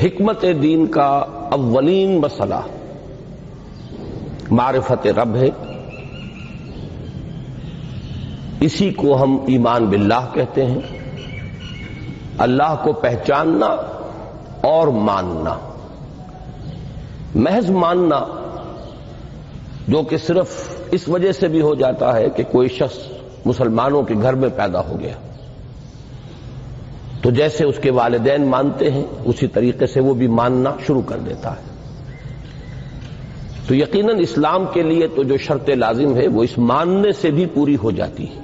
حکمت دین کا اولین مسئلہ معرفت رب ہے. اسی کو ہم ایمان باللہ کہتے ہیں. اللہ کو پہچاننا اور ماننا. محض ماننا جو کہ صرف اس وجہ سے بھی ہو جاتا ہے کہ کوئی شخص مسلمانوں کے گھر میں پیدا ہو گیا تو جیسے اس کے والدین مانتے ہیں اسی طریقے سے وہ بھی ماننا شروع کر دیتا ہے. تو یقیناً اسلام کے لیے تو جو شرط لازم ہے وہ اس ماننے سے بھی پوری ہو جاتی ہے.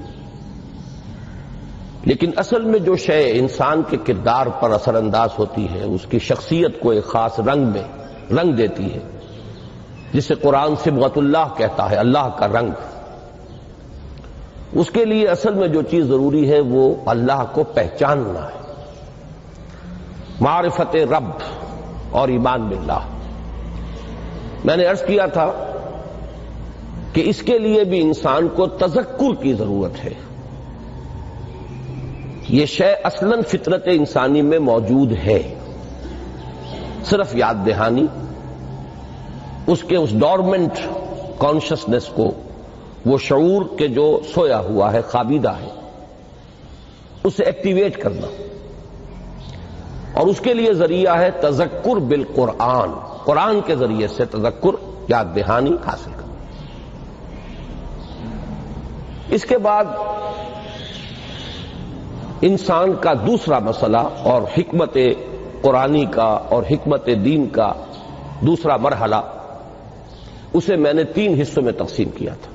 لیکن اصل میں جو شے انسان کے کردار پر اثر انداز ہوتی ہے، اس کی شخصیت کو ایک خاص رنگ میں رنگ دیتی ہے، جسے قرآن صبغت اللہ کہتا ہے، اللہ کا رنگ. اس کے لیے اصل میں جو چیز ضروری ہے وہ اللہ کو پہچاننا ہے. معرفت رب اور ایمان باللہ. میں نے عرض کیا تھا کہ اس کے لیے بھی انسان کو تذکر کی ضرورت ہے. یہ شے اصلاً فطرت انسانی میں موجود ہے، صرف یاد دہانی اس کے اس ڈورمنٹ کانشسنس کو، وہ شعور کے جو سویا ہوا ہے، خوابیدہ ہے، اسے ایکٹیویٹ کرنا. اور اس کے لیے ذریعہ ہے تذکر بالقرآن. قرآن کے ذریعے سے تذکر، یاد دہانی حاصل کرنا. اس کے بعد انسان کا دوسرا مسئلہ اور حکمت قرآنی کا اور حکمت دین کا دوسرا مرحلہ، اسے میں نے 3 حصوں میں تقسیم کیا تھا.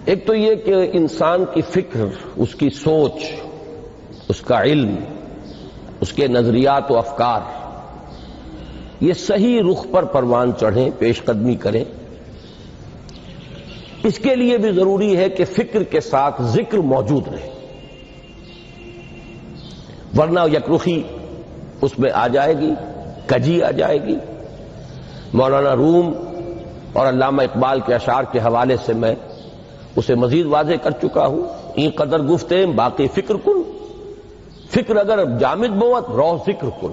ایک تو یہ کہ انسان کی فکر، اس کی سوچ، اس کا علم، اس کے نظریات و افکار یہ صحیح رخ پر پروان چڑھیں، پیش قدمی کریں. اس کے لیے بھی ضروری ہے کہ فکر کے ساتھ ذکر موجود رہے، ورنہ یکرخی اس میں آ جائے گی، کجی آ جائے گی. مولانا روم اور علامہ اقبال کے اشعار کے حوالے سے میں اسے مزید واضح کر چکا ہوں. این قدر گفتیں باقی فکر کن، فکر اگر جامد بوت روح ذکر کن.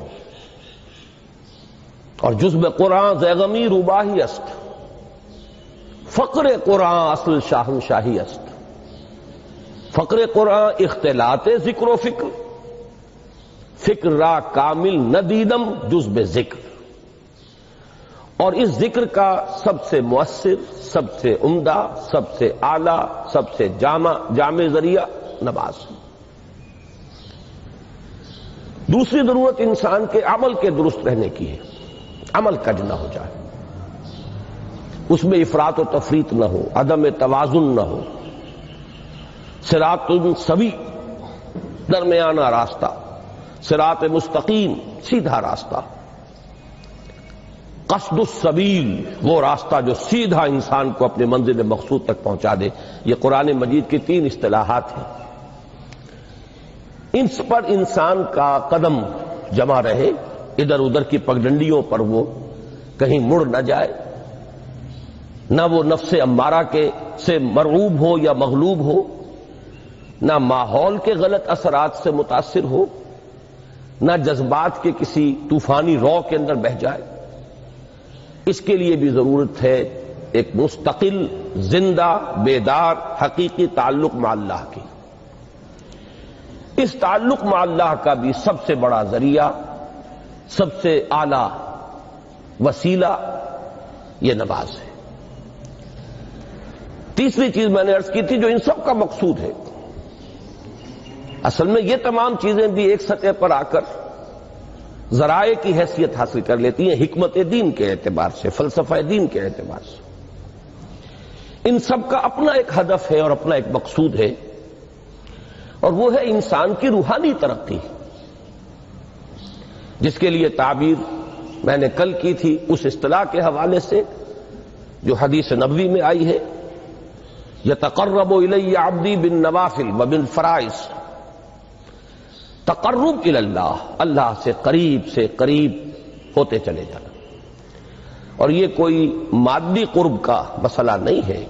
اور جزب قرآن زیغمی روباہی است، فقر قرآن اصل شاہنشاہی است. فقر قرآن اختلاط ذکر و فکر، فکر را کامل ندیدم جزب ذکر. اور اس ذکر کا سب سے مؤثر، سب سے عمدہ، سب سے اعلیٰ، سب سے جامع ذریعہ نماز. دوسری ضرورت انسان کے عمل کے درست رہنے کی ہے. عمل کج نہ ہو جائے، اس میں افراط و تفریط نہ ہو، عدم توازن نہ ہو. صراط سوی، درمیانہ راستہ، صراط مستقیم، سیدھا راستہ. قصد السبیل، وہ راستہ جو سیدھا انسان کو اپنے منزل مقصود تک پہنچا دے. یہ قرآن مجید کی 3 اصطلاحات ہیں. اس پر انسان کا قدم جمع رہے، ادھر ادھر کی پگڈنڈیوں پر وہ کہیں مڑ نہ جائے، نہ وہ نفس امارہ کے سے مرعوب ہو یا مغلوب ہو، نہ ماحول کے غلط اثرات سے متاثر ہو، نہ جذبات کے کسی طوفانی رو کے اندر بہہ جائے. اس کے لیے بھی ضرورت ہے ایک مستقل، زندہ، بیدار، حقیقی تعلق مع اللہ کی. اس تعلق مع اللہ کا بھی سب سے بڑا ذریعہ، سب سے اعلی وسیلہ یہ نماز ہے. تیسری چیز میں نے عرض کی تھی جو ان سب کا مقصود ہے. اصل میں یہ تمام چیزیں بھی ایک سطح پر آ کر ذرائع کی حیثیت حاصل کر لیتی ہیں، حکمت دین کے اعتبار سے، فلسفہ دین کے اعتبار سے. ان سب کا اپنا ایک ہدف ہے اور اپنا ایک مقصود ہے، اور وہ ہے انسان کی روحانی ترقی، جس کے لیے تعبیر میں نے کل کی تھی اس اصطلاح کے حوالے سے جو حدیث نبوی میں آئی ہے، یتقرب الی عبدی بالنوافل وبالفرائض. تقرب الی اللہ، اللہ سے قریب ہوتے چلے جانا. اور یہ کوئی مادی قرب کا مسئلہ نہیں ہے،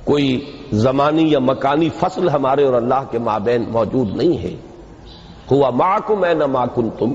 کوئی زمانی یا مکانی فصل ہمارے اور اللہ کے مابین موجود نہیں ہے. ہوا معکم اینما کنتم،